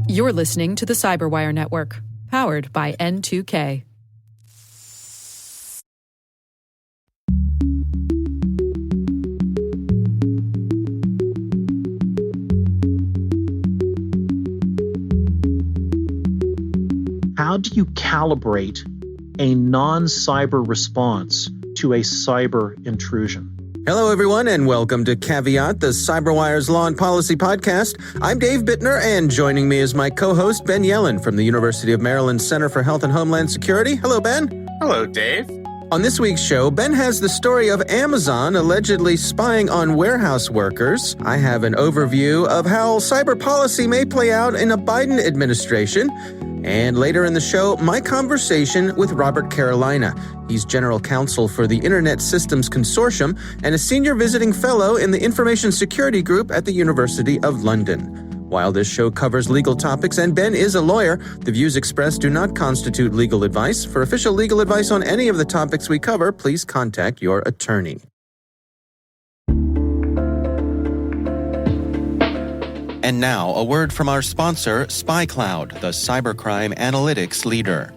You're listening to the Cyberwire Network, powered by N2K. How do you calibrate a non-cyber response to a cyber intrusion? Hello, everyone, and welcome to Caveat, the CyberWire's Law and Policy podcast. I'm Dave Bittner, and joining me is my co-host, Ben Yellen from the University of Maryland Center for Health and Homeland Security. Hello, Ben. Hello, Dave. On this week's show, Ben has the story of Amazon allegedly spying on warehouse workers. I have an overview of how cyber policy may play out in a Biden administration. And later in the show, my conversation with Robert Carolina. He's general counsel for the Internet Systems Consortium and a senior visiting fellow in the Information Security Group at the University of London. While this show covers legal topics and Ben is a lawyer, the views expressed do not constitute legal advice. For official legal advice on any of the topics we cover, please contact your attorney. And now, a word from our sponsor, SpyCloud, the cybercrime analytics leader.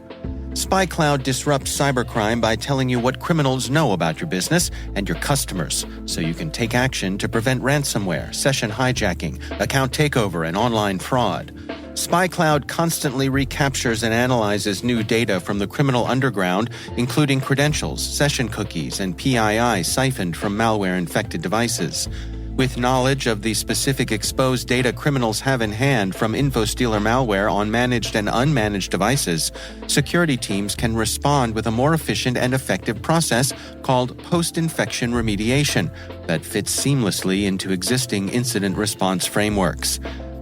SpyCloud disrupts cybercrime by telling you what criminals know about your business and your customers, so you can take action to prevent ransomware, session hijacking, account takeover, and online fraud. SpyCloud constantly recaptures and analyzes new data from the criminal underground, including credentials, session cookies, and PII siphoned from malware-infected devices. With knowledge of the specific exposed data criminals have in hand from InfoStealer malware on managed and unmanaged devices, security teams can respond with a more efficient and effective process called post-infection remediation that fits seamlessly into existing incident response frameworks.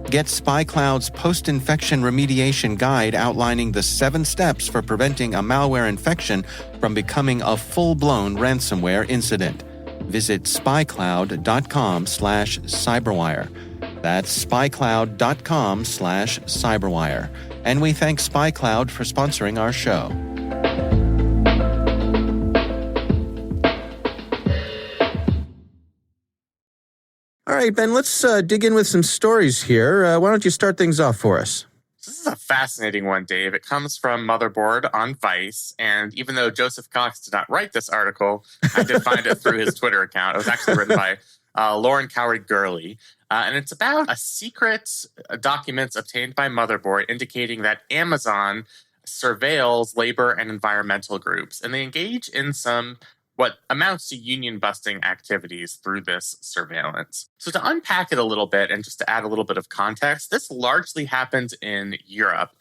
Get SpyCloud's post-infection remediation guide outlining the 7 steps for preventing a malware infection from becoming a full-blown ransomware incident. Visit spycloud.com/cyberwire. That's spycloud.com/cyberwire. And we thank SpyCloud for sponsoring our show. All right, Ben, let's dig in with some stories here. Why don't you start things off for us? This is a fascinating one, Dave. It comes from Motherboard on Vice, and even though Joseph Cox did not write this article, I did find it through his Twitter account. It was actually written by Lauren Coward-Gurley, and it's about a secret documents obtained by Motherboard indicating that Amazon surveils labor and environmental groups, and they engage in some what amounts to union-busting activities through this surveillance. So to unpack it a little bit and just to add a little bit of context, this largely happens in Europe.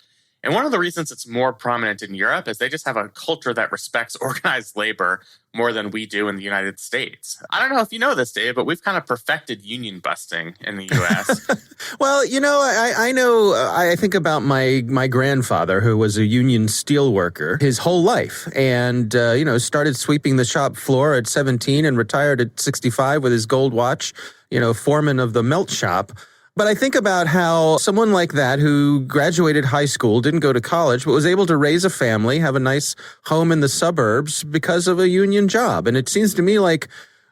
And one of the reasons it's more prominent in Europe is they just have a culture that respects organized labor more than we do in the United States. I don't know if you know this, Dave, but we've kind of perfected union busting in the U.S. Well, you know, I know, I think about my grandfather, who was a union steel worker his whole life and, started sweeping the shop floor at 17 and retired at 65 with his gold watch, foreman of the melt shop. But I think about how someone like that who graduated high school, didn't go to college, but was able to raise a family, have a nice home in the suburbs because of a union job. And it seems to me like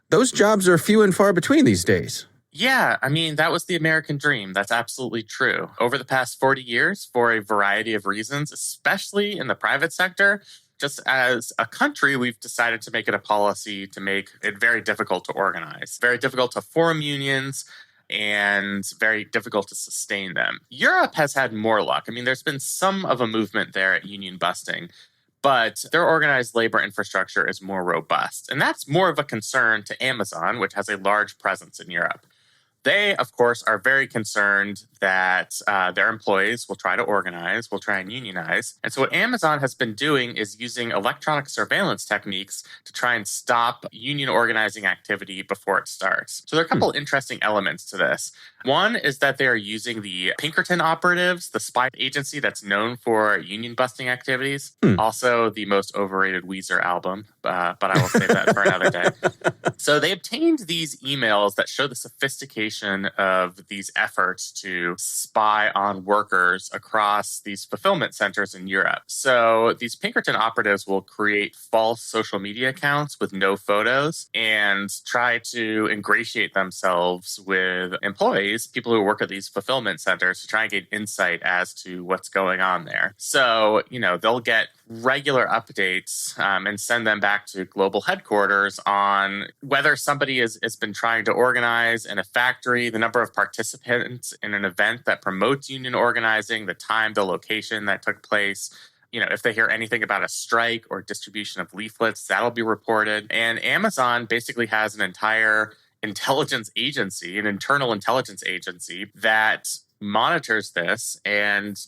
those jobs are few and far between these days. Yeah, I mean, that was the American dream. That's absolutely true. Over the past 40 years, for a variety of reasons, especially in the private sector, just as a country, we've decided to make it a policy to make it very difficult to organize, very difficult to form unions, and very difficult to sustain them. Europe has had more luck. I mean, there's been some of a movement there at union busting, but their organized labor infrastructure is more robust. And that's more of a concern to Amazon, which has a large presence in Europe. They, of course, are very concerned that their employees will try to organize, will try and unionize. And so what Amazon has been doing is using electronic surveillance techniques to try and stop union organizing activity before it starts. So there are a couple interesting elements to this. One is that they are using the Pinkerton operatives, the spy agency that's known for union busting activities. Also, the most overrated Weezer album, but I will save that for another day. So they obtained these emails that show the sophistication escalation of these efforts to spy on workers across these fulfillment centers in Europe. So these Pinkerton operatives will create false social media accounts with no photos and try to ingratiate themselves with employees, people who work at these fulfillment centers, to try and get insight as to what's going on there. So, they'll get regular updates and send them back to global headquarters on whether somebody has been trying to organize in a factory, the number of participants in an event that promotes union organizing, the time, the location that took place. If they hear anything about a strike or distribution of leaflets, that'll be reported. And Amazon basically has an entire intelligence agency, an internal intelligence agency that monitors this and,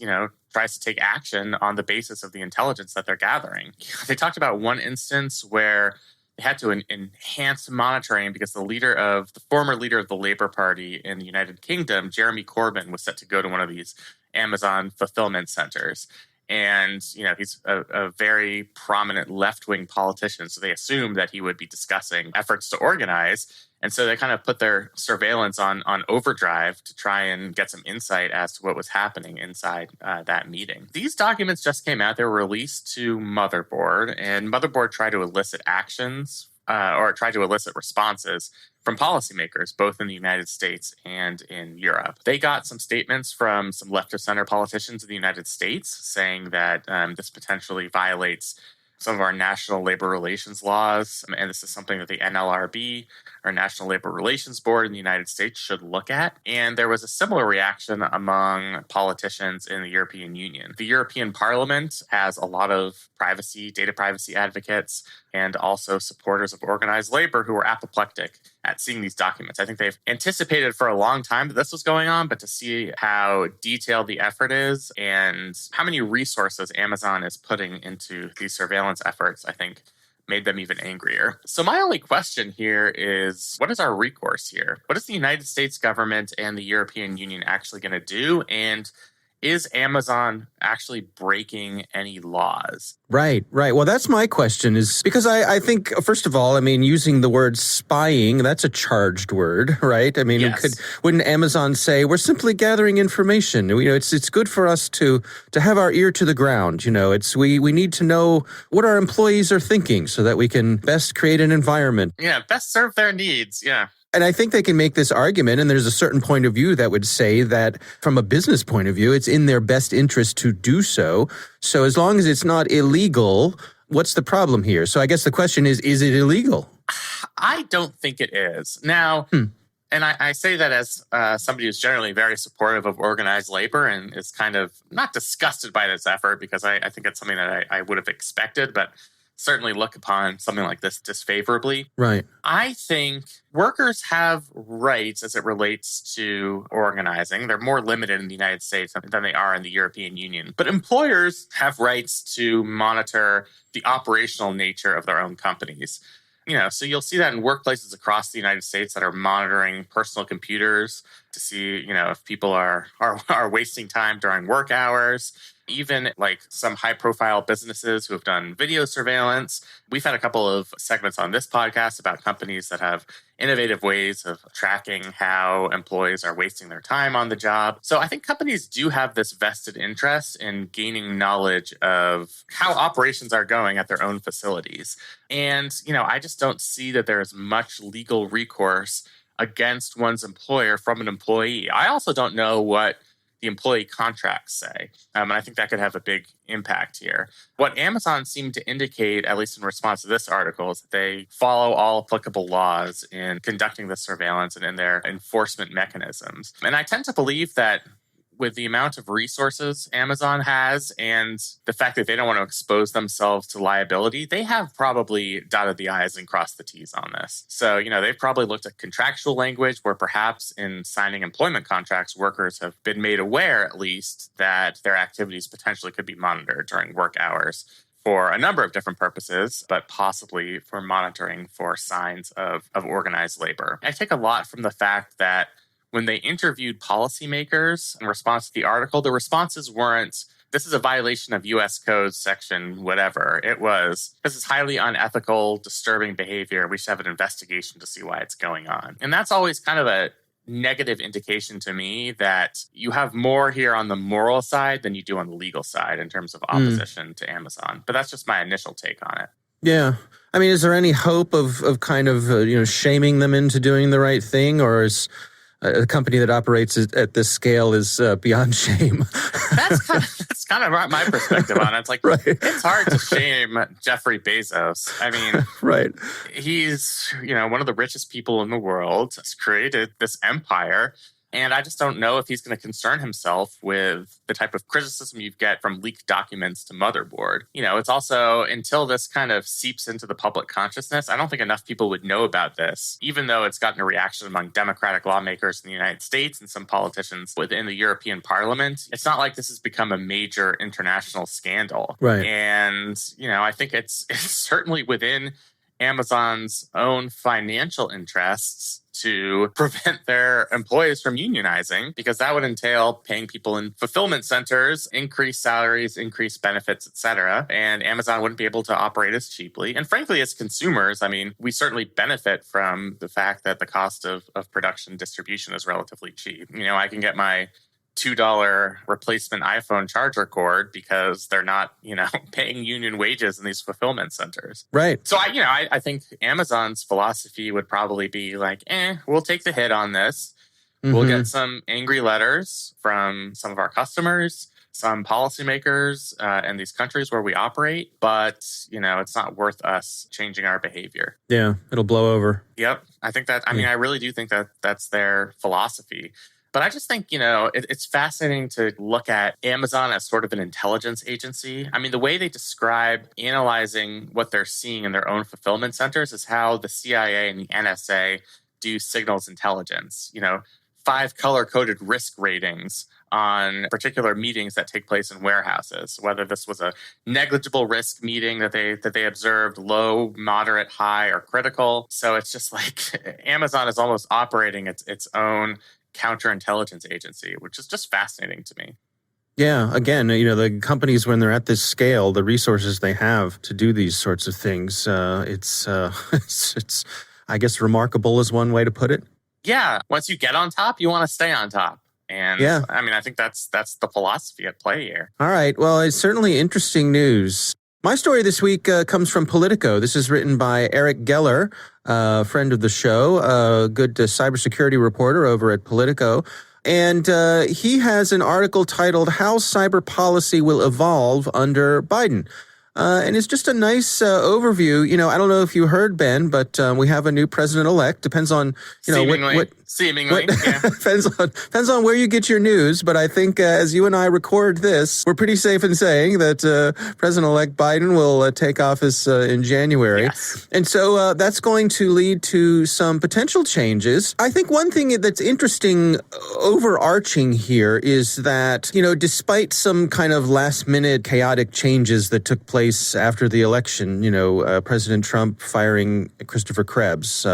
tries to take action on the basis of the intelligence that they're gathering. They talked about one instance where they had to enhance monitoring because the former leader of the Labour Party in the United Kingdom, Jeremy Corbyn, was set to go to one of these Amazon fulfillment centers. And, he's a very prominent left-wing politician. So they assumed that he would be discussing efforts to organize. And so they kind of put their surveillance on overdrive to try and get some insight as to what was happening inside that meeting. These documents just came out. They were released to Motherboard, and Motherboard tried to elicit responses from policymakers, both in the United States and in Europe. They got some statements from some left of center politicians in the United States saying that this potentially violates some of our national labor relations laws. And this is something that the NLRB, our National Labor Relations Board in the United States, should look at. And there was a similar reaction among politicians in the European Union. The European Parliament has a lot of data privacy advocates, and also supporters of organized labor who are apoplectic at seeing these documents. I think they've anticipated for a long time that this was going on, but to see how detailed the effort is and how many resources Amazon is putting into these surveillance efforts, I think made them even angrier. So my only question here is, what is our recourse here? What is the United States government and the European Union actually going to do? And is Amazon actually breaking any laws? Right. Well, that's my question, is because I think, first of all, using the word spying, that's a charged word, right? Yes. Wouldn't Amazon say, we're simply gathering information? It's good for us to have our ear to the ground. We need to know what our employees are thinking so that we can best create an environment. Yeah, best serve their needs. Yeah. And I think they can make this argument, and there's a certain point of view that would say that from a business point of view, it's in their best interest to do so. So as long as it's not illegal, what's the problem here? So I guess the question is it illegal? I don't think it is. Now, and I say that as somebody who's generally very supportive of organized labor and is kind of not disgusted by this effort, because I think it's something that I would have expected, but certainly look upon something like this disfavorably. Right. I think workers have rights as it relates to organizing. They're more limited in the United States than they are in the European Union. But employers have rights to monitor the operational nature of their own companies. So you'll see that in workplaces across the United States that are monitoring personal computers to see, if people are wasting time during work hours. Even like some high-profile businesses who have done video surveillance. We've had a couple of segments on this podcast about companies that have innovative ways of tracking how employees are wasting their time on the job. So I think companies do have this vested interest in gaining knowledge of how operations are going at their own facilities. And, I just don't see that there's much legal recourse against one's employer from an employee. I also don't know what the employee contracts say. And I think that could have a big impact here. What Amazon seemed to indicate, at least in response to this article, is that they follow all applicable laws in conducting the surveillance and in their enforcement mechanisms. And I tend to believe that with the amount of resources Amazon has and the fact that they don't want to expose themselves to liability, they have probably dotted the I's and crossed the T's on this. So, they've probably looked at contractual language where perhaps in signing employment contracts, workers have been made aware, at least, that their activities potentially could be monitored during work hours for a number of different purposes, but possibly for monitoring for signs of organized labor. I take a lot from the fact that when they interviewed policymakers in response to the article, the responses weren't, this is a violation of U.S. Code section whatever. It was, this is highly unethical, disturbing behavior. We should have an investigation to see why it's going on. And that's always kind of a negative indication to me that you have more here on the moral side than you do on the legal side in terms of opposition to Amazon. But that's just my initial take on it. Yeah. I mean, is there any hope of kind of, shaming them into doing the right thing, or is a company that operates at this scale is beyond shame? That's kind of my perspective on it. It's like, right. It's hard to shame Jeffrey Bezos. I mean, right. He's, one of the richest people in the world. He's created this empire. And I just don't know if he's going to concern himself with the type of criticism you get from leaked documents to motherboard. It's also, until this kind of seeps into the public consciousness, I don't think enough people would know about this, even though it's gotten a reaction among Democratic lawmakers in the United States and some politicians within the European Parliament. It's not like this has become a major international scandal. Right. And, I think it's certainly within Amazon's own financial interests to prevent their employees from unionizing, because that would entail paying people in fulfillment centers, increased salaries, increased benefits, etc. And Amazon wouldn't be able to operate as cheaply. And frankly, as consumers, I mean, we certainly benefit from the fact that the cost of production distribution is relatively cheap. I can get my $2 replacement iPhone charger cord because they're not, paying union wages in these fulfillment centers. Right. So I think Amazon's philosophy would probably be like, we'll take the hit on this. Mm-hmm. We'll get some angry letters from some of our customers, some policymakers in these countries where we operate, but, it's not worth us changing our behavior. Yeah, it'll blow over. Yep. I think that, I really do think that that's their philosophy. But I just think, it's fascinating to look at Amazon as sort of an intelligence agency. I mean, the way they describe analyzing what they're seeing in their own fulfillment centers is how the CIA and the NSA do signals intelligence. 5 color-coded risk ratings on particular meetings that take place in warehouses, whether this was a negligible risk meeting that they observed, low, moderate, high, or critical. So it's just like Amazon is almost operating its own counterintelligence agency, which is just fascinating to me. Yeah, again, the companies, when they're at this scale, the resources they have to do these sorts of things, it's I guess remarkable is one way to put it. Yeah, once you get on top, you want to stay on top. And yeah. I think that's the philosophy at play here. All right. Well, it's certainly interesting news. My story this week comes from Politico. This is written by Eric Geller, a friend of the show, a good cybersecurity reporter over at Politico. And he has an article titled How Cyber Policy Will Evolve Under Biden. And it's just a nice overview. I don't know if you heard, Ben, but we have a new president-elect. Depends on, Seemingly, yeah. depends on where you get your news. But I think as you and I record this, we're pretty safe in saying that President-elect Biden will take office in January. Yes. And so that's going to lead to some potential changes. I think one thing that's interesting overarching here is that, despite some kind of last-minute chaotic changes that took place after the election, President Trump firing Christopher Krebs,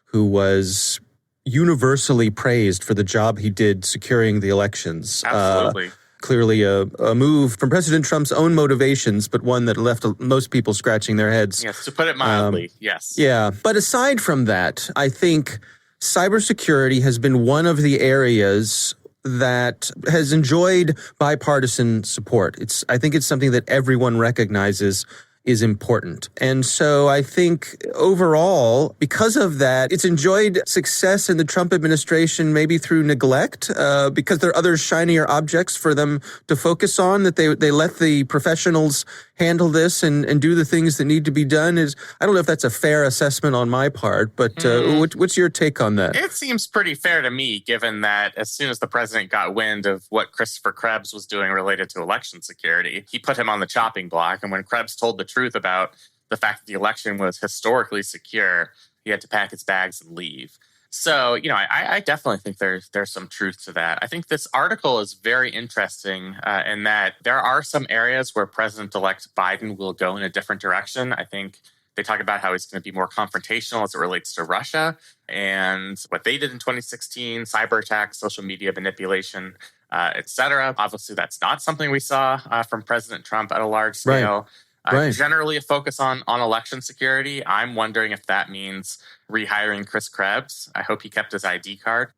who was universally praised for the job he did securing the elections. Absolutely. Clearly a move from President Trump's own motivations, but one that left most people scratching their heads. Yes, to put it mildly, yes. Yeah. But aside from that, I think cybersecurity has been one of the areas that has enjoyed bipartisan support. I think it's something that everyone recognizes is important. And so I think overall, because of that, it's enjoyed success in the Trump administration, maybe through neglect, because there are other shinier objects for them to focus on, that they let the professionals handle this and do the things that need to be done. I don't know if that's a fair assessment on my part, but what's your take on that? It seems pretty fair to me, given that as soon as the president got wind of what Christopher Krebs was doing related to election security, he put him on the chopping block. And when Krebs told the truth about the fact that the election was historically secure, he had to pack his bags and leave. So, I definitely think there's some truth to that. I think this article is very interesting in that there are some areas where President-elect Biden will go in a different direction. I think they talk about how he's going to be more confrontational as it relates to Russia and what they did in 2016, cyber attacks, social media manipulation, et cetera. Obviously, that's not something we saw from President Trump at a large scale. Right. Right. Generally a focus on election security. I'm wondering if that means rehiring Chris Krebs. I hope he kept his ID card.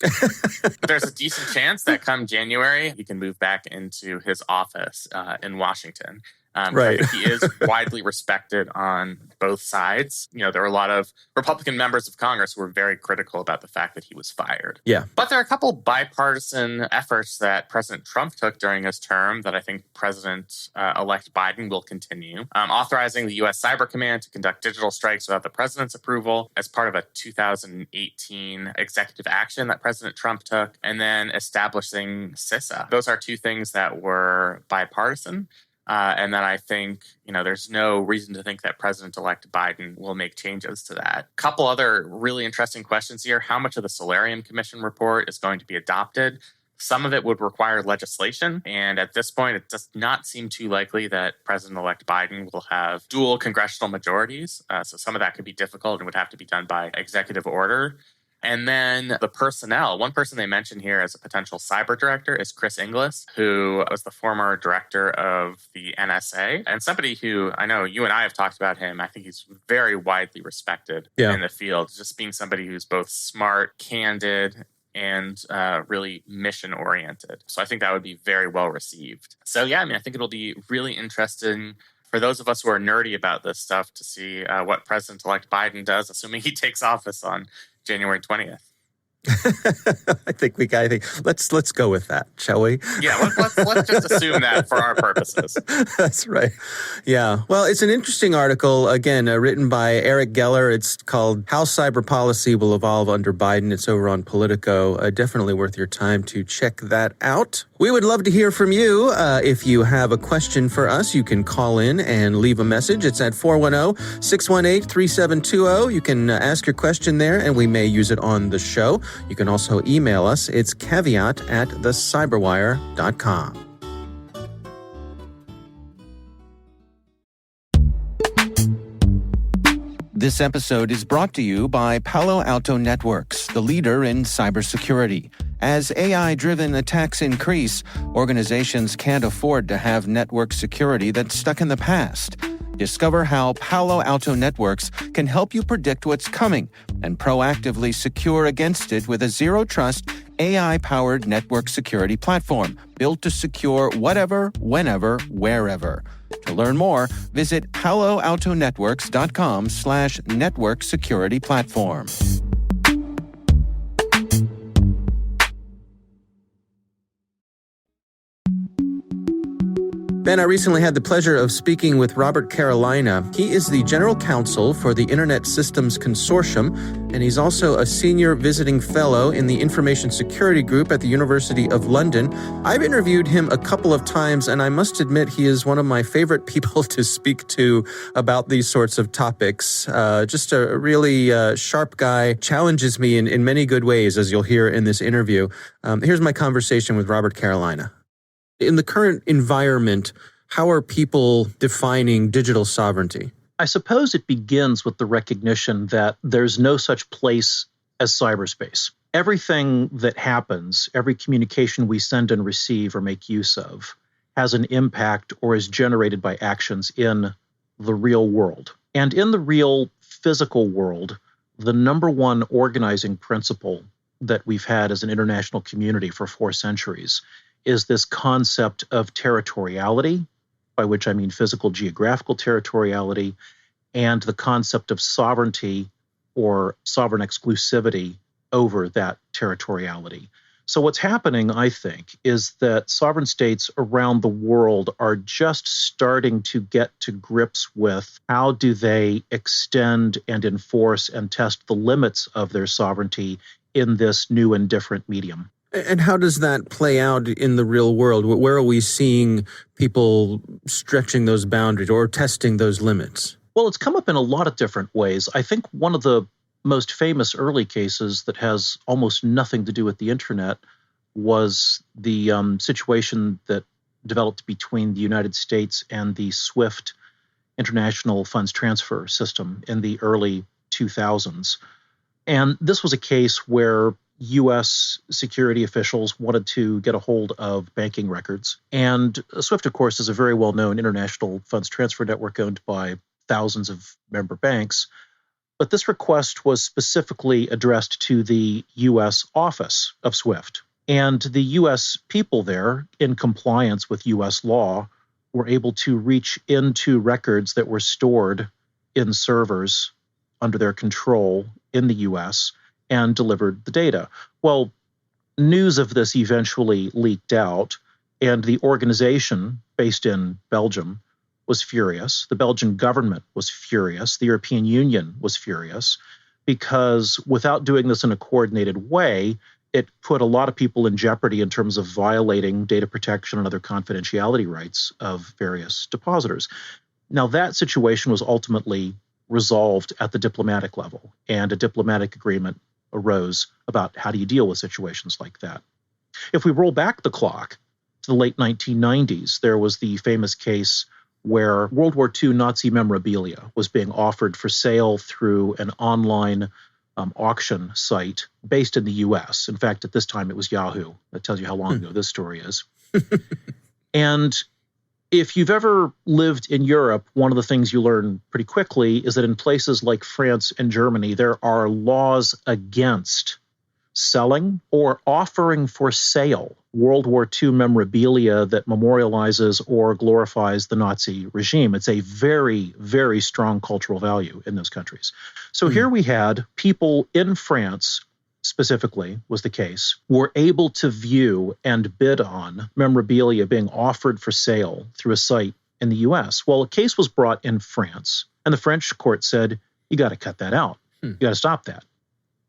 There's a decent chance that come January, he can move back into his office in Washington. Right. I think he is widely respected on both sides. There were a lot of Republican members of Congress who were very critical about the fact that he was fired. Yeah. But there are a couple bipartisan efforts that President Trump took during his term that I think President-elect Biden will continue. Authorizing the U.S. Cyber Command to conduct digital strikes without the president's approval as part of a 2018 executive action that President Trump took, and then establishing CISA. Those are two things that were bipartisan. And then I think, there's no reason to think that President-elect Biden will make changes to that. A couple other really interesting questions here. How much of the Solarium Commission report is going to be adopted? Some of it would require legislation. And at this point, it does not seem too likely that President-elect Biden will have dual congressional majorities. So some of that could be difficult and would have to be done by executive order. And then the personnel. One person they mentioned here as a potential cyber director is Chris Inglis, who was the former director of the NSA, and somebody who I know you and I have talked about him. I think he's very widely respected in the field, just being somebody who's both smart, candid, and really mission-oriented. So I think that would be very well received. So yeah, I think it'll be really interesting for those of us who are nerdy about this stuff to see what President-elect Biden does, assuming he takes office on January 20th. I think let's go with that, shall we? Yeah, let's just assume that for our purposes. That's right. Yeah. Well, it's an interesting article, again, written by Eric Geller. It's called How Cyber Policy Will Evolve Under Biden. It's over on Politico. Definitely worth your time to check that out. We would love to hear from you. If you have a question for us, you can call in and leave a message. It's at 410-618-3720. You can ask your question there, and we may use it on the show. You can also email us. It's caveat@thecyberwire.com. This episode is brought to you by Palo Alto Networks, the leader in cybersecurity. As AI-driven attacks increase, organizations can't afford to have network security that's stuck in the past. Discover how Palo Alto Networks can help you predict what's coming and proactively secure against it with a zero-trust, AI-powered network security platform built to secure whatever, whenever, wherever. To learn more, visit paloaltonetworks.com/network security platform. Ben, I recently had the pleasure of speaking with Robert Carolina. He is the General Counsel for the Internet Systems Consortium, and he's also a Senior Visiting Fellow in the Information Security Group at the University of London. I've interviewed him a couple of times, and I must admit he is one of my favorite people to speak to about these sorts of topics. Just a really sharp guy, challenges me in many good ways, as you'll hear in this interview. Here's my conversation with Robert Carolina. In the current environment, how are people defining digital sovereignty? I suppose it begins with the recognition that there's no such place as cyberspace. Everything that happens, every communication we send and receive or make use of, has an impact or is generated by actions in the real world. And in the real physical world, the number one organizing principle that we've had as an international community for 4 centuries is this concept of territoriality, by which I mean physical geographical territoriality, and the concept of sovereignty or sovereign exclusivity over that territoriality. So what's happening, I think, is that sovereign states around the world are just starting to get to grips with how do they extend and enforce and test the limits of their sovereignty in this new and different medium. And how does that play out in the real world? Where are we seeing people stretching those boundaries or testing those limits? Well, it's come up in a lot of different ways. I think one of the most famous early cases that has almost nothing to do with the internet was the situation that developed between the United States and the SWIFT international funds transfer system in the early 2000s. And this was a case where U.S. security officials wanted to get a hold of banking records. And SWIFT, of course, is a very well-known international funds transfer network owned by thousands of member banks. But this request was specifically addressed to the U.S. office of SWIFT. And the U.S. people there, in compliance with U.S. law, were able to reach into records that were stored in servers under their control in the U.S. and delivered the data. Well, news of this eventually leaked out, and the organization based in Belgium was furious. The Belgian government was furious. The European Union was furious because without doing this in a coordinated way, it put a lot of people in jeopardy in terms of violating data protection and other confidentiality rights of various depositors. Now, that situation was ultimately resolved at the diplomatic level, and a diplomatic agreement arose about how do you deal with situations like that. If we roll back the clock to the late 1990s, there was the famous case where World War II Nazi memorabilia was being offered for sale through an online auction site based in the U.S. In fact, at this time, it was Yahoo. That tells you how long ago this story is. And if you've ever lived in Europe, one of the things you learn pretty quickly is that in places like France and Germany, there are laws against selling or offering for sale World War II memorabilia that memorializes or glorifies the Nazi regime. It's a very, very strong cultural value in those countries. So here we had people in France, specifically was the case, were able to view and bid on memorabilia being offered for sale through a site in the US. Well, a case was brought in France, and the French court said, you got to cut that out. You got to stop that.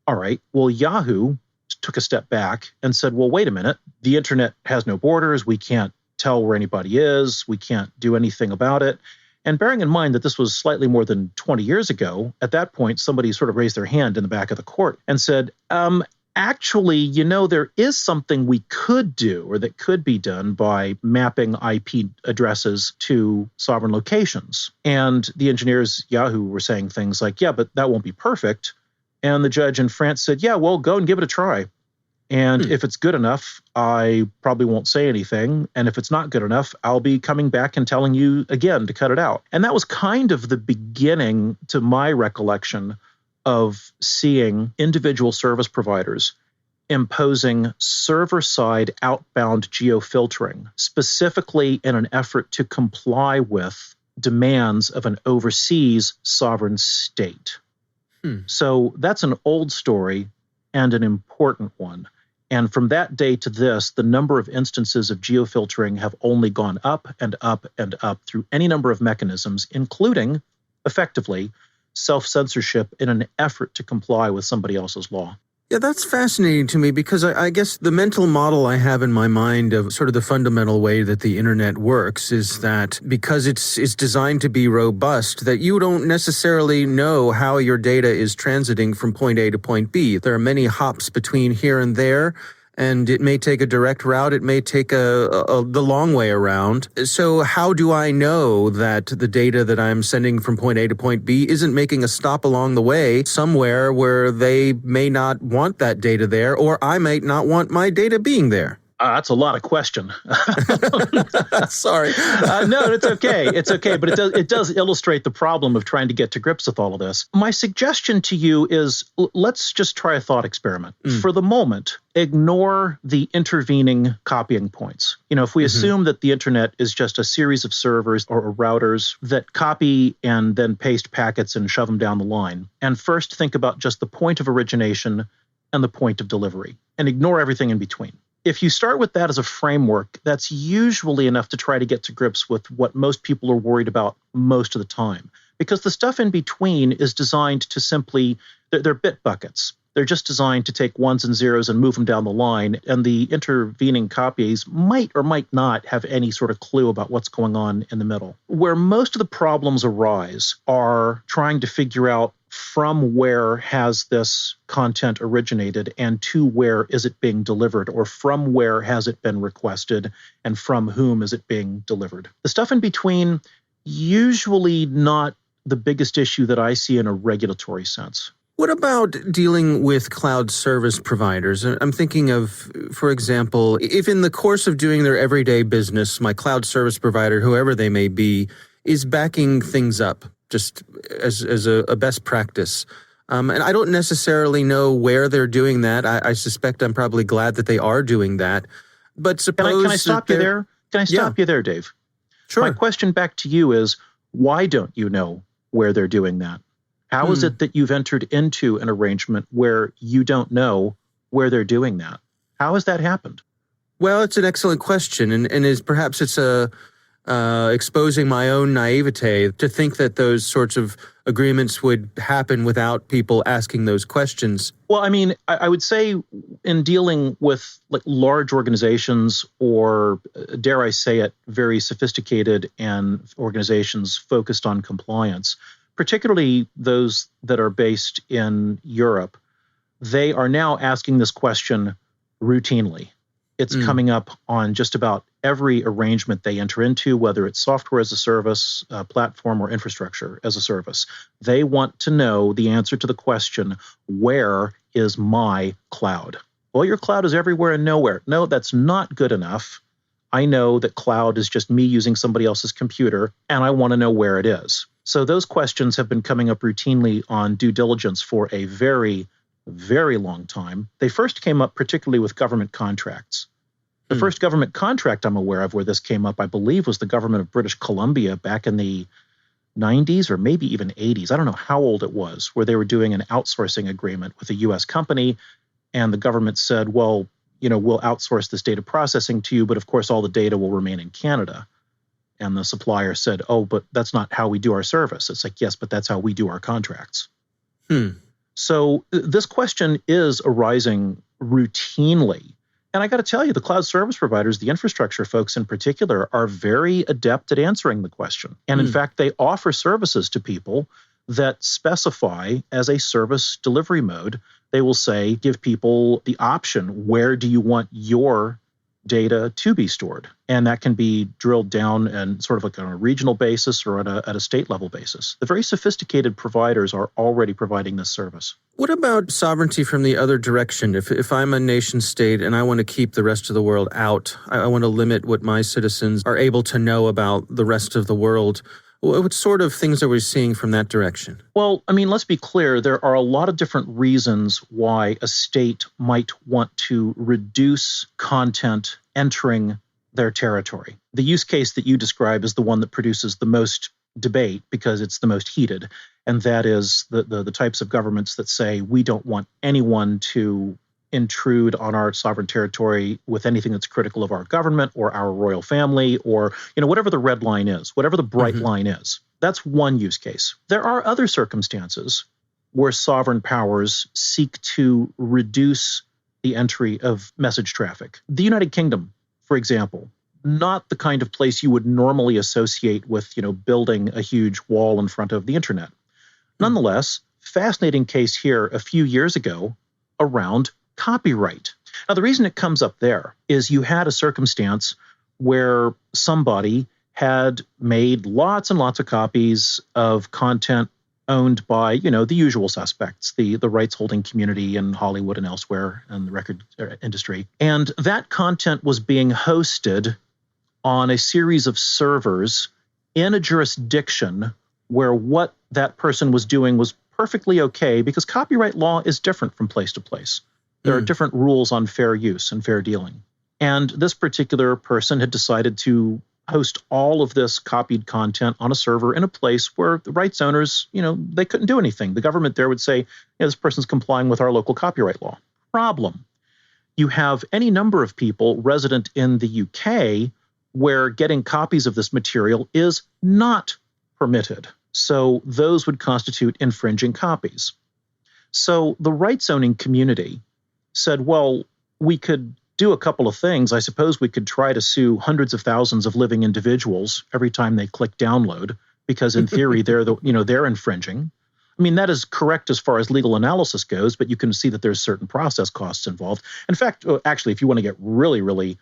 All right, well, Yahoo took a step back and said, well, wait a minute. The internet has no borders. We can't tell where anybody is. We can't do anything about it. And bearing in mind that this was slightly more than 20 years ago, at that point, somebody sort of raised their hand in the back of the court and said, actually, you know, there is something we could do or that could be done by mapping IP addresses to sovereign locations. And the engineers, Yahoo, were saying things like, yeah, but that won't be perfect. And the judge in France said, yeah, well, go and give it a try. And if it's good enough, I probably won't say anything. And if it's not good enough, I'll be coming back and telling you again to cut it out. And that was kind of the beginning, to my recollection, of seeing individual service providers imposing server-side outbound geofiltering, specifically in an effort to comply with demands of an overseas sovereign state. So that's an old story and an important one. And from that day to this, the number of instances of geofiltering have only gone up and up and up through any number of mechanisms, including, effectively, self-censorship in an effort to comply with somebody else's law. Yeah, that's fascinating to me because I guess the mental model I have in my mind of sort of the fundamental way that the internet works is that because it's designed to be robust, that you don't necessarily know how your data is transiting from point A to point B. There are many hops between here and there, and it may take a direct route. It may take the long way around. So how do I know that the data that I'm sending from point A to point B isn't making a stop along the way somewhere where they may not want that data there, or I might not want my data being there? That's a lot of question. Sorry. No, it's okay. It's okay. But it does illustrate the problem of trying to get to grips with all of this. My suggestion to you is let's just try a thought experiment. For the moment, ignore the intervening copying points. You know, if we assume that the internet is just a series of servers or routers that copy and then paste packets and shove them down the line, and first think about just the point of origination and the point of delivery, and ignore everything in between. If you start with that as a framework, that's usually enough to try to get to grips with what most people are worried about most of the time. Because the stuff in between is designed to simply, they're bit buckets. They're just designed to take ones and zeros and move them down the line. And the intervening copies might or might not have any sort of clue about what's going on in the middle. Where most of the problems arise are trying to figure out from where has this content originated and to where is it being delivered, or from where has it been requested and from whom is it being delivered. The stuff in between, usually not the biggest issue that I see in a regulatory sense. What about dealing with cloud service providers? I'm thinking of, for example, if in the course of doing their everyday business, my cloud service provider, whoever they may be, is backing things up just as a best practice. And I don't necessarily know where they're doing that. I suspect I'm probably glad that they are doing that. But suppose... Can I stop you there? Can I stop you there, Dave? Sure. My question back to you is, why don't you know where they're doing that? How is it that you've entered into an arrangement where you don't know where they're doing that? How has that happened? Well, it's an excellent question, and perhaps it's exposing my own naivete to think that those sorts of agreements would happen without people asking those questions. Well, I mean, I would say in dealing with like large organizations or, dare I say it, very sophisticated and organizations focused on compliance, particularly those that are based in Europe, they are now asking this question routinely. It's coming up on just about every arrangement they enter into, whether it's software as a service, platform, or infrastructure as a service. They want to know the answer to the question, where is my cloud? Well, your cloud is everywhere and nowhere. No, that's not good enough. I know that cloud is just me using somebody else's computer, and I want to know where it is. So those questions have been coming up routinely on due diligence for a very, very long time. They first came up particularly with government contracts. The first government contract I'm aware of where this came up, I believe, was the government of British Columbia back in the 90s or maybe even 80s. I don't know how old it was, where they were doing an outsourcing agreement with a U.S. company, and the government said, well, we'll outsource this data processing to you, but of course all the data will remain in Canada. And the supplier said, oh, but that's not how we do our service. It's like, yes, but that's how we do our contracts. So this question is arising routinely. And I got to tell you, the cloud service providers, the infrastructure folks in particular, are very adept at answering the question. And in fact, they offer services to people that specify as a service delivery mode. They will say, give people the option, where do you want your data to be stored? And that can be drilled down and sort of like on a regional basis or at a state level basis. The very sophisticated providers are already providing this service. What about sovereignty from the other direction? If I'm a nation state and I want to keep the rest of the world out, I want to limit what my citizens are able to know about the rest of the world, what sort of things are we seeing from that direction? Well, I mean, let's be clear. There are a lot of different reasons why a state might want to reduce content entering their territory. The use case that you describe is the one that produces the most debate because it's the most heated. And that is the types of governments that say, we don't want anyone to intrude on our sovereign territory with anything that's critical of our government or our royal family or, whatever the red line is, whatever the bright line is. That's one use case. There are other circumstances where sovereign powers seek to reduce the entry of message traffic. The United Kingdom, for example, not the kind of place you would normally associate with, building a huge wall in front of the internet. Nonetheless, fascinating case here a few years ago around copyright. Now, the reason it comes up there is you had a circumstance where somebody had made lots and lots of copies of content owned by, the usual suspects, the rights holding community in Hollywood and elsewhere in the record industry. And that content was being hosted on a series of servers in a jurisdiction where what that person was doing was perfectly okay because copyright law is different from place to place. There are different rules on fair use and fair dealing. And this particular person had decided to host all of this copied content on a server in a place where the rights owners, they couldn't do anything. The government there would say, this person's complying with our local copyright law. Problem. You have any number of people resident in the UK where getting copies of this material is not permitted. So those would constitute infringing copies. So the rights owning community said, well, we could do a couple of things. I suppose we could try to sue hundreds of thousands of living individuals every time they click download, because in theory, they're infringing. I mean, that is correct as far as legal analysis goes, but you can see that there's certain process costs involved. In fact, actually, if you want to get really, really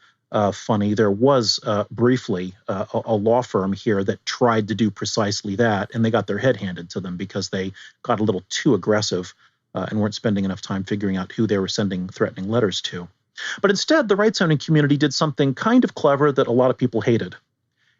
funny, there was briefly a law firm here that tried to do precisely that, and they got their head handed to them because they got a little too aggressive and weren't spending enough time figuring out who they were sending threatening letters to. But instead, the rights owning community did something kind of clever that a lot of people hated.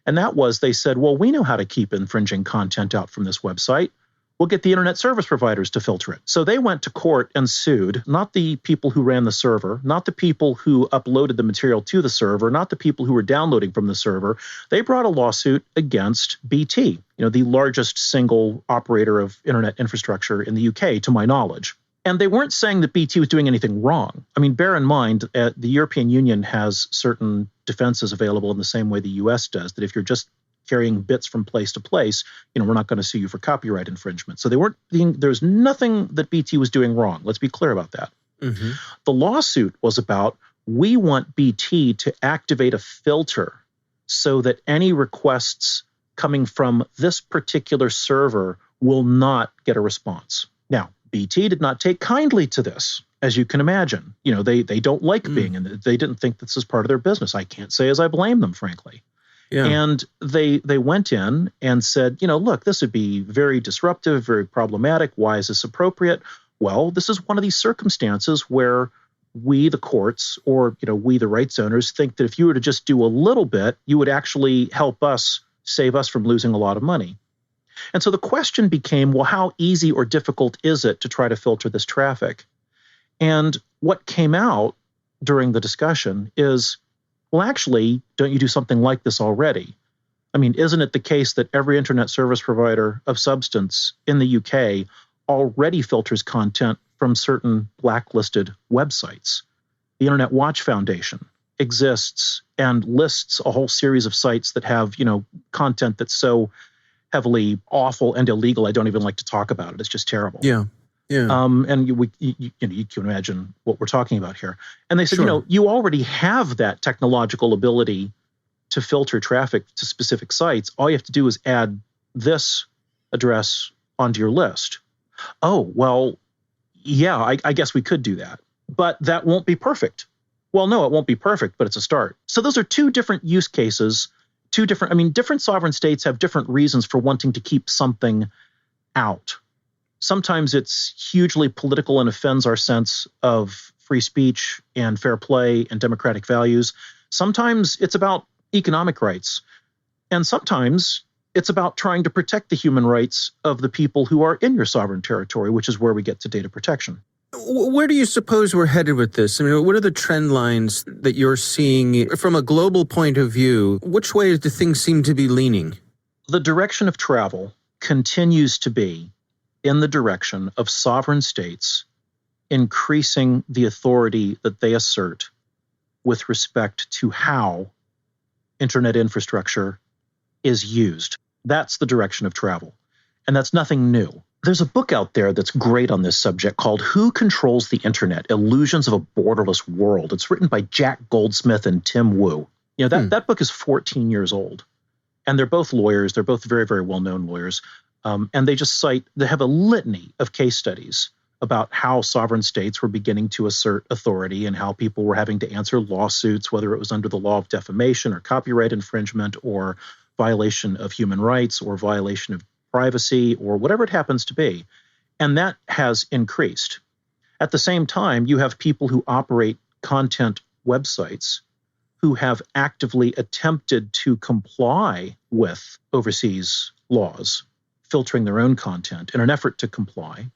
And that was they said, well, we know how to keep infringing content out from this website. We'll get the internet service providers to filter it. So they went to court and sued, not the people who ran the server, not the people who uploaded the material to the server, not the people who were downloading from the server. They brought a lawsuit against BT, the largest single operator of internet infrastructure in the UK, to my knowledge. And they weren't saying that BT was doing anything wrong. I mean, bear in mind, the European Union has certain defenses available in the same way the US does, that if you're just carrying bits from place to place, we're not going to sue you for copyright infringement. So there's nothing that BT was doing wrong. Let's be clear about that. Mm-hmm. The lawsuit was about, we want BT to activate a filter so that any requests coming from this particular server will not get a response. Now, BT did not take kindly to this, as you can imagine. They don't like being in it. They didn't think this is part of their business. I can't say as I blame them, frankly. Yeah. And they went in and said, look, this would be very disruptive, very problematic. Why is this appropriate? Well, this is one of these circumstances where we, the courts, or we, the rights owners, think that if you were to just do a little bit, you would actually help us, save us from losing a lot of money. And so the question became, well, how easy or difficult is it to try to filter this traffic? And what came out during the discussion is, well, actually, don't you do something like this already? I mean, isn't it the case that every internet service provider of substance in the UK already filters content from certain blacklisted websites? The Internet Watch Foundation exists and lists a whole series of sites that have, content that's so heavily awful and illegal, I don't even like to talk about it. It's just terrible. Yeah. Yeah. And you can imagine what we're talking about here. And they said, sure, you already have that technological ability to filter traffic to specific sites. All you have to do is add this address onto your list. Oh, well, yeah, I guess we could do that. But that won't be perfect. Well, no, it won't be perfect, but it's a start. So those are two different use cases, different sovereign states have different reasons for wanting to keep something out. Sometimes it's hugely political and offends our sense of free speech and fair play and democratic values. Sometimes it's about economic rights. And sometimes it's about trying to protect the human rights of the people who are in your sovereign territory, which is where we get to data protection. Where do you suppose we're headed with this? I mean, what are the trend lines that you're seeing from a global point of view? Which way do things seem to be leaning? The direction of travel continues to be in the direction of sovereign states increasing the authority that they assert with respect to how internet infrastructure is used. That's the direction of travel. And that's nothing new. There's a book out there that's great on this subject called Who Controls the Internet? Illusions of a Borderless World. It's written by Jack Goldsmith and Tim Wu. That book is 14 years old. And they're both lawyers. They're both very, very well-known lawyers. And they have a litany of case studies about how sovereign states were beginning to assert authority and how people were having to answer lawsuits, whether it was under the law of defamation or copyright infringement or violation of human rights or violation of privacy or whatever it happens to be. And that has increased. At the same time, you have people who operate content websites who have actively attempted to comply with overseas laws, filtering their own content in an effort to comply.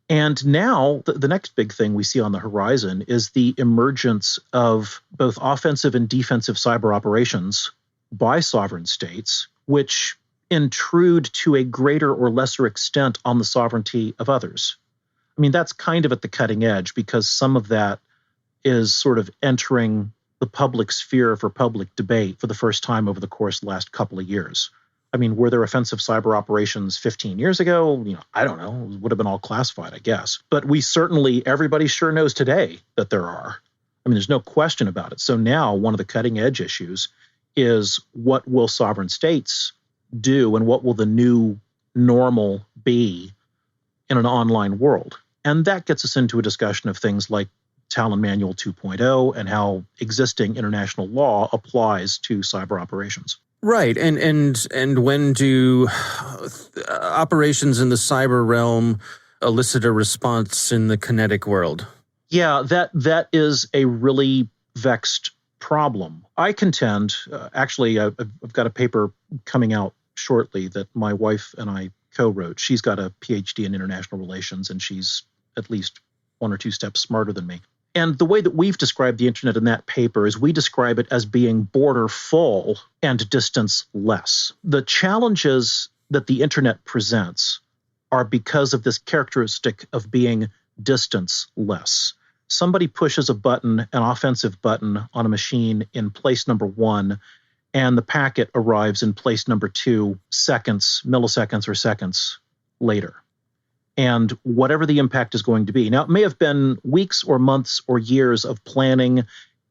And now the next big thing we see on the horizon is the emergence of both offensive and defensive cyber operations by sovereign states, which intrude to a greater or lesser extent on the sovereignty of others. I mean, that's kind of at the cutting edge because some of that is sort of entering the public sphere for public debate for the first time over the course of the last couple of years. I mean, were there offensive cyber operations 15 years ago? I don't know. It would have been all classified, I guess. But everybody sure knows today that there are. I mean, there's no question about it. So now one of the cutting edge issues is what will sovereign states do and what will the new normal be in an online world? And that gets us into a discussion of things like Talon Manual 2.0 and how existing international law applies to cyber operations. Right. And when do operations in the cyber realm elicit a response in the kinetic world. Yeah, that is a really vexed problem. I contend, actually, I've got a paper coming out shortly that my wife and I co-wrote. She's got a PhD in international relations, and she's at least one or two steps smarter than me. And the way that we've described the internet in that paper is we describe it as being border full and distance less. The challenges that the internet presents are because of this characteristic of being distance less. Somebody pushes a button, an offensive button on a machine in place number 1, and the packet arrives in place number 2 seconds, milliseconds, or seconds later. And whatever the impact is going to be. Now, it may have been weeks or months or years of planning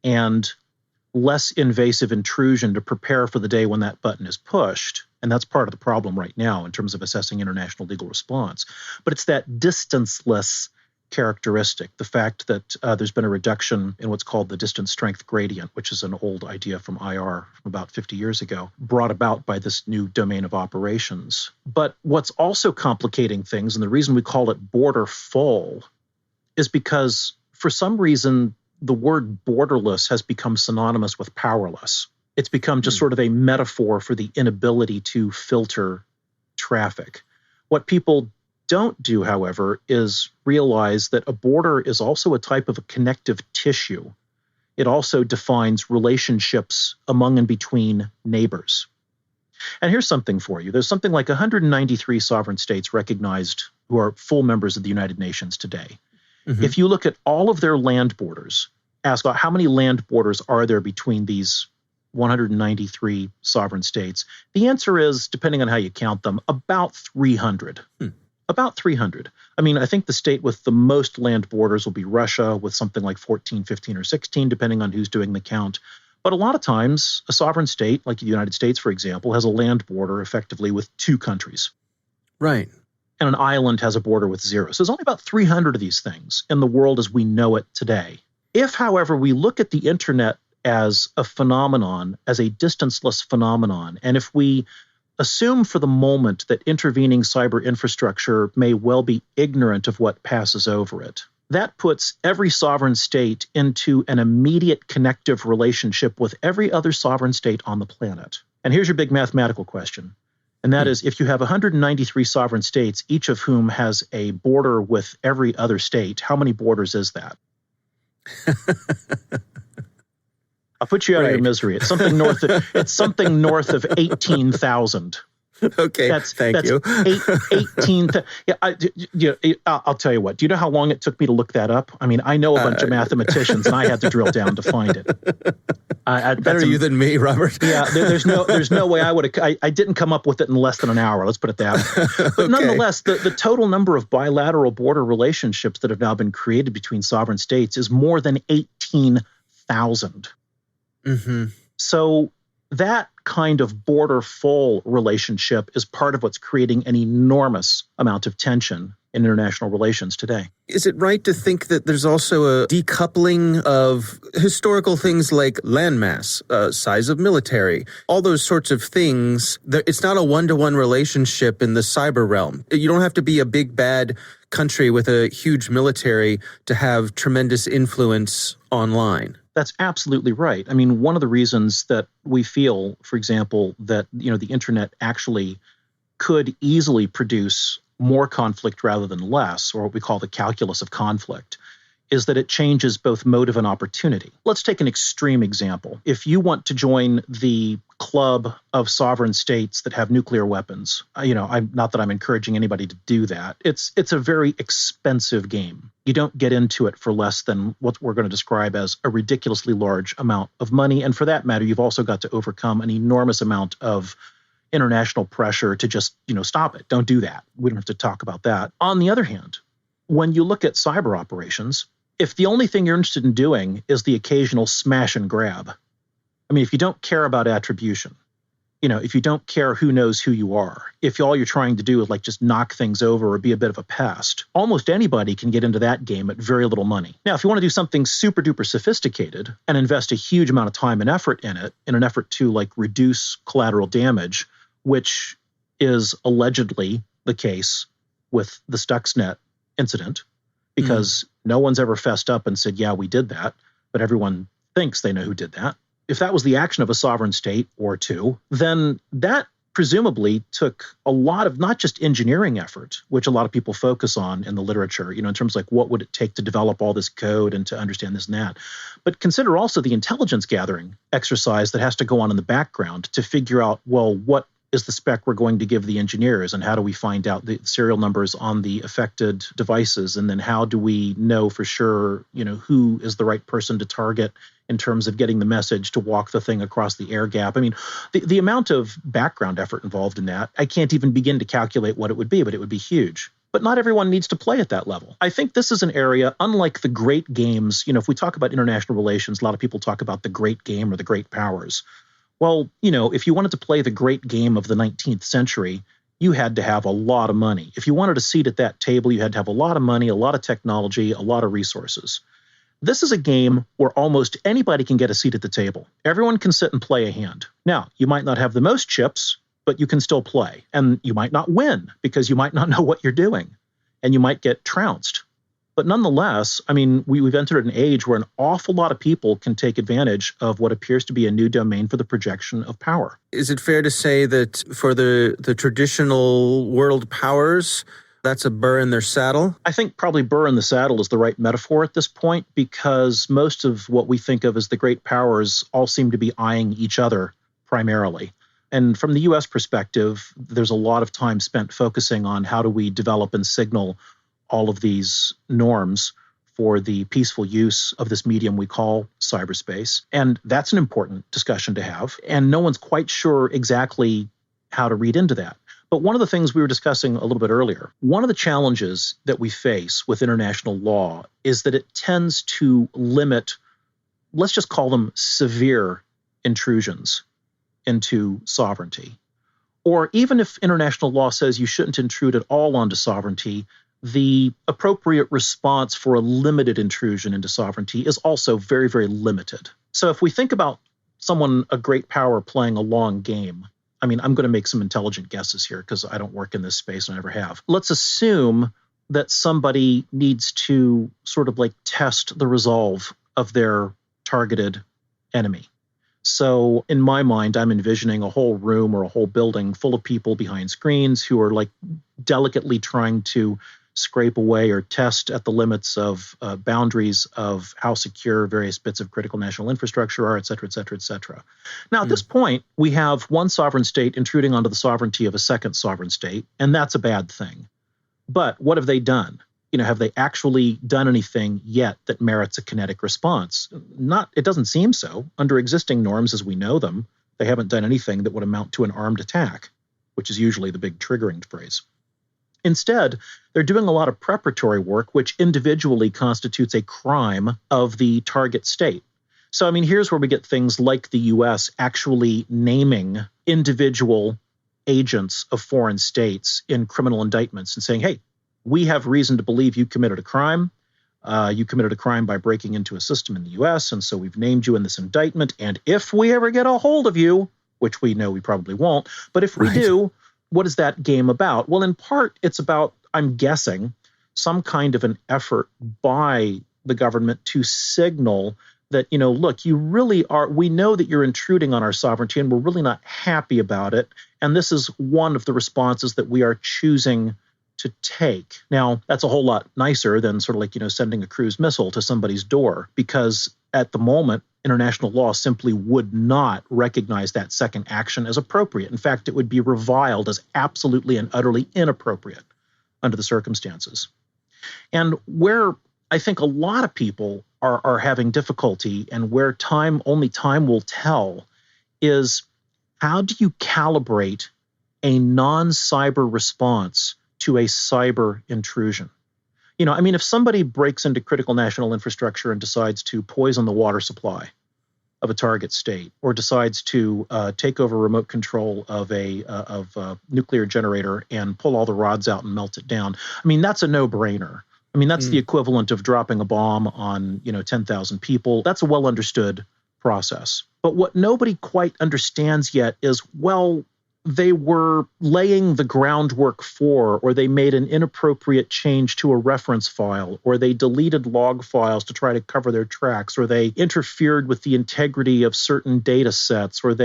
and less invasive intrusion to prepare for the day when that button is pushed. And that's part of the problem right now in terms of assessing international legal response. But it's that distanceless characteristic, the fact that there's been a reduction in what's called the distance strength gradient, which is an old idea from IR from about 50 years ago, brought about by this new domain of operations. But what's also complicating things, and the reason we call it border full, is because for some reason the word borderless has become synonymous with powerless. It's become just sort of a metaphor for the inability to filter traffic. What people don't do, however, is realize that a border is also a type of a connective tissue. It also defines relationships among and between neighbors. And here's something for you. There's something like 193 sovereign states recognized who are full members of the United Nations today. Mm-hmm. If you look at all of their land borders, ask about how many land borders are there between these 193 sovereign states, the answer is, depending on how you count them, about 300. About 300. I mean, I think the state with the most land borders will be Russia with something like 14, 15, or 16, depending on who's doing the count. But a lot of times, a sovereign state, like the United States, for example, has a land border effectively with 2 countries. Right. And an island has a border with 0. So there's only about 300 of these things in the world as we know it today. If, however, we look at the internet as a phenomenon, as a distanceless phenomenon, and if we assume for the moment that intervening cyber infrastructure may well be ignorant of what passes over it, that puts every sovereign state into an immediate connective relationship with every other sovereign state on the planet. And here's your big mathematical question. And that is, if you have 193 sovereign states, each of whom has a border with every other state, how many borders is that? I'll put you out of your misery. It's something north of 18,000. Okay, thank you. 18. I'll tell you what. Do you know how long it took me to look that up? I mean, I know a bunch of mathematicians, and I had to drill down to find it. Better you than me, Robert. Yeah, there's no way I would have. I didn't come up with it in less than an hour. Let's put it that way. But nonetheless, the total number of bilateral border relationships that have now been created between sovereign states is more than 18,000. Mm-hmm. So that kind of border full relationship is part of what's creating an enormous amount of tension in international relations today. Is it right to think that there's also a decoupling of historical things like landmass, size of military, all those sorts of things? It's not a one-to-one relationship in the cyber realm. You don't have to be a big, bad country with a huge military to have tremendous influence online. That's absolutely right. I mean, one of the reasons that we feel, for example, that the internet actually could easily produce more conflict rather than less, or what we call the calculus of conflict, is that it changes both motive and opportunity. Let's take an extreme example. If you want to join the club of sovereign states that have nuclear weapons, I'm not that I'm encouraging anybody to do that. It's a very expensive game. You don't get into it for less than what we're going to describe as a ridiculously large amount of money. And for that matter, you've also got to overcome an enormous amount of international pressure to just, stop it. Don't do that. We don't have to talk about that. On the other hand, when you look at cyber operations, if the only thing you're interested in doing is the occasional smash and grab, I mean, if you don't care about attribution, if you don't care who knows who you are, if all you're trying to do is just knock things over or be a bit of a pest, almost anybody can get into that game at very little money. Now, if you want to do something super duper sophisticated and invest a huge amount of time and effort in it, in an effort to reduce collateral damage, which is allegedly the case with the Stuxnet incident because no one's ever fessed up and said, yeah, we did that, but everyone thinks they know who did that. If that was the action of a sovereign state or two, then that presumably took a lot of not just engineering effort, which a lot of people focus on in the literature, in terms of like what would it take to develop all this code and to understand this and that, but consider also the intelligence gathering exercise that has to go on in the background to figure out, well, what is the spec we're going to give the engineers, and how do we find out the serial numbers on the affected devices, and then how do we know for sure, who is the right person to target in terms of getting the message to walk the thing across the air gap. I mean, the amount of background effort involved in that, I can't even begin to calculate what it would be, but it would be huge. But not everyone needs to play at that level. I think this is an area, unlike the great games, if we talk about international relations, a lot of people talk about the great game or the great powers. Well, if you wanted to play the great game of the 19th century, you had to have a lot of money. If you wanted a seat at that table, you had to have a lot of money, a lot of technology, a lot of resources. This is a game where almost anybody can get a seat at the table. Everyone can sit and play a hand. Now, you might not have the most chips, but you can still play. And you might not win because you might not know what you're doing. And you might get trounced. But nonetheless, I mean, we've entered an age where an awful lot of people can take advantage of what appears to be a new domain for the projection of power. Is it fair to say that for the traditional world powers, that's a burr in their saddle? I think probably burr in the saddle is the right metaphor at this point, because most of what we think of as the great powers all seem to be eyeing each other primarily. And from the U.S. perspective, there's a lot of time spent focusing on how do we develop and signal all of these norms for the peaceful use of this medium we call cyberspace. And that's an important discussion to have. And no one's quite sure exactly how to read into that. But one of the things we were discussing a little bit earlier, one of the challenges that we face with international law is that it tends to limit, let's just call them severe intrusions into sovereignty. Or even if international law says you shouldn't intrude at all onto sovereignty, the appropriate response for a limited intrusion into sovereignty is also very, very limited. So if we think about a great power playing a long game, I mean, I'm going to make some intelligent guesses here because I don't work in this space and I never have. Let's assume that somebody needs to sort of like test the resolve of their targeted enemy. So in my mind, I'm envisioning a whole room or a whole building full of people behind screens who are like delicately trying to scrape away or test at the limits of boundaries of how secure various bits of critical national infrastructure are, et cetera, et cetera, et cetera. Now, at this point, we have one sovereign state intruding onto the sovereignty of a second sovereign state, and that's a bad thing. But what have they done? Have they actually done anything yet that merits a kinetic response? It doesn't seem so. Under existing norms as we know them, they haven't done anything that would amount to an armed attack, which is usually the big triggering phrase. Instead, they're doing a lot of preparatory work, which individually constitutes a crime of the target state. So, I mean, here's where we get things like the U.S. actually naming individual agents of foreign states in criminal indictments and saying, hey, we have reason to believe you committed a crime. You committed a crime by breaking into a system in the U.S., and so we've named you in this indictment. And if we ever get a hold of you, which we know we probably won't, but if we do, what is that game about? Well, in part, it's about, I'm guessing, some kind of an effort by the government to signal that, look, you really are, we know that you're intruding on our sovereignty and we're really not happy about it. And this is one of the responses that we are choosing to take. Now, that's a whole lot nicer than sort of like, sending a cruise missile to somebody's door, because at the moment, international law simply would not recognize that second action as appropriate. In fact, it would be reviled as absolutely and utterly inappropriate under the circumstances. And where I think a lot of people are having difficulty, and where only time will tell, is how do you calibrate a non-cyber response to a cyber intrusion? If somebody breaks into critical national infrastructure and decides to poison the water supply of a target state, or decides to take over remote control of a nuclear generator and pull all the rods out and melt it down, that's a no-brainer. That's the equivalent of dropping a bomb on 10,000 people. That's a well-understood process. But what nobody quite understands yet is, well, they were laying the groundwork for, or they made an inappropriate change to a reference file, or they deleted log files to try to cover their tracks, or they interfered with the integrity of certain data sets, or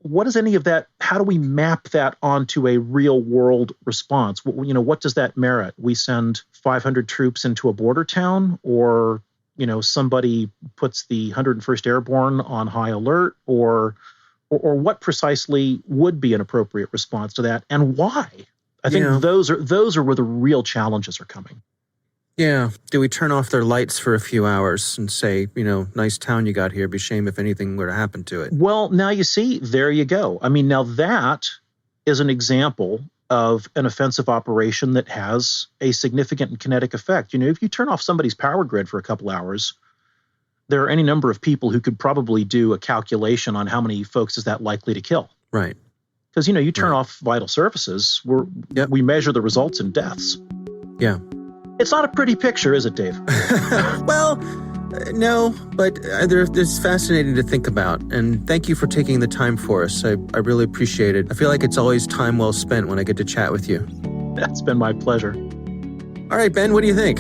what is any of that? How do we map that onto a real world response? What does that merit? We send 500 troops into a border town, or, somebody puts the 101st Airborne on high alert, or what precisely would be an appropriate response to that, and why? I think those are where the real challenges are coming. Yeah. Do we turn off their lights for a few hours and say, nice town you got here, be shame if anything were to happen to it? Well, now you see, there you go. I mean, now that is an example of an offensive operation that has a significant and kinetic effect. If you turn off somebody's power grid for a couple hours, there are any number of people who could probably do a calculation on how many folks is that likely to kill. Right. Because, you turn off vital services, we measure the results in deaths. Yeah. It's not a pretty picture, is it, Dave? Well, no, but it's fascinating to think about. And thank you for taking the time for us. I really appreciate it. I feel like it's always time well spent when I get to chat with you. That's been my pleasure. All right, Ben, what do you think?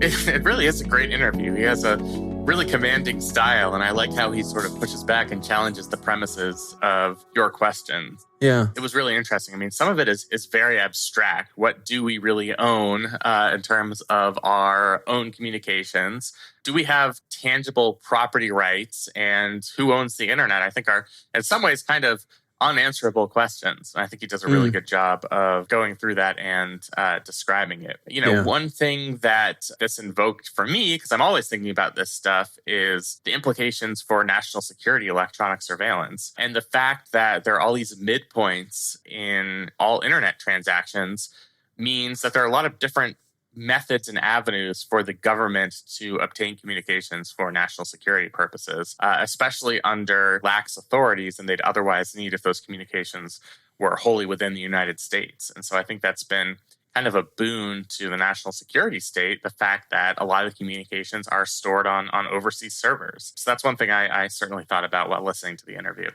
It really is a great interview. He has a really commanding style, and I like how he sort of pushes back and challenges the premises of your questions. Yeah. It was really interesting. I mean, some of it is very abstract. What do we really own in terms of our own communications? Do we have tangible property rights? And who owns the internet? I think are, in some ways, kind of unanswerable questions. And I think he does a really good job of going through that and describing it. One thing that this invoked for me, because I'm always thinking about this stuff, is the implications for national security electronic surveillance. And the fact that there are all these midpoints in all internet transactions means that there are a lot of different methods and avenues for the government to obtain communications for national security purposes, especially under lax authorities than they'd otherwise need if those communications were wholly within the United States. And so I think that's been kind of a boon to the national security state, the fact that a lot of the communications are stored on overseas servers. So that's one thing I certainly thought about while listening to the interview.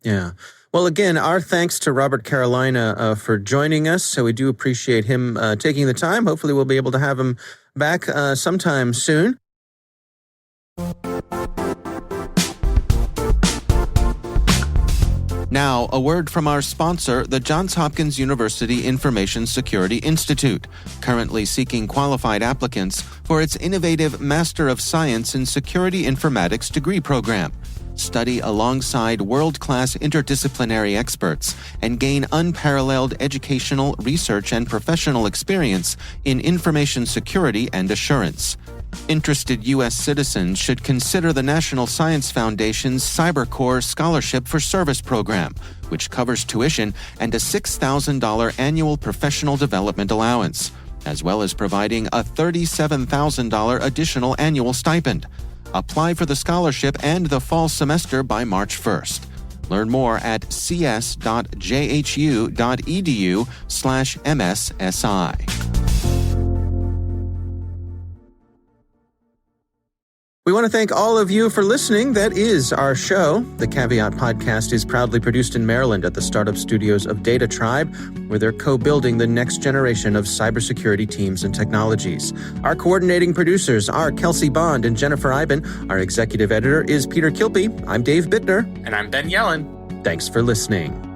Yeah. Well, again, our thanks to Robert Carolina for joining us. So we do appreciate him taking the time. Hopefully we'll be able to have him back sometime soon. Now, a word from our sponsor, the Johns Hopkins University Information Security Institute, currently seeking qualified applicants for its innovative Master of Science in Security Informatics degree program. Study alongside world-class interdisciplinary experts and gain unparalleled educational, research, and professional experience in information security and assurance. Interested U.S. citizens should consider the National Science Foundation's CyberCore Scholarship for Service program, which covers tuition and a $6,000 annual professional development allowance, as well as providing a $37,000 additional annual stipend. Apply for the scholarship and the fall semester by March 1st. Learn more at cs.jhu.edu/MSSI. We want to thank all of you for listening. That is our show. The Caveat podcast is proudly produced in Maryland at the startup studios of Data Tribe, where they're co-building the next generation of cybersecurity teams and technologies. Our coordinating producers are Kelsey Bond and Jennifer Iben. Our executive editor is Peter Kilpie. I'm Dave Bittner. And I'm Ben Yellen. Thanks for listening.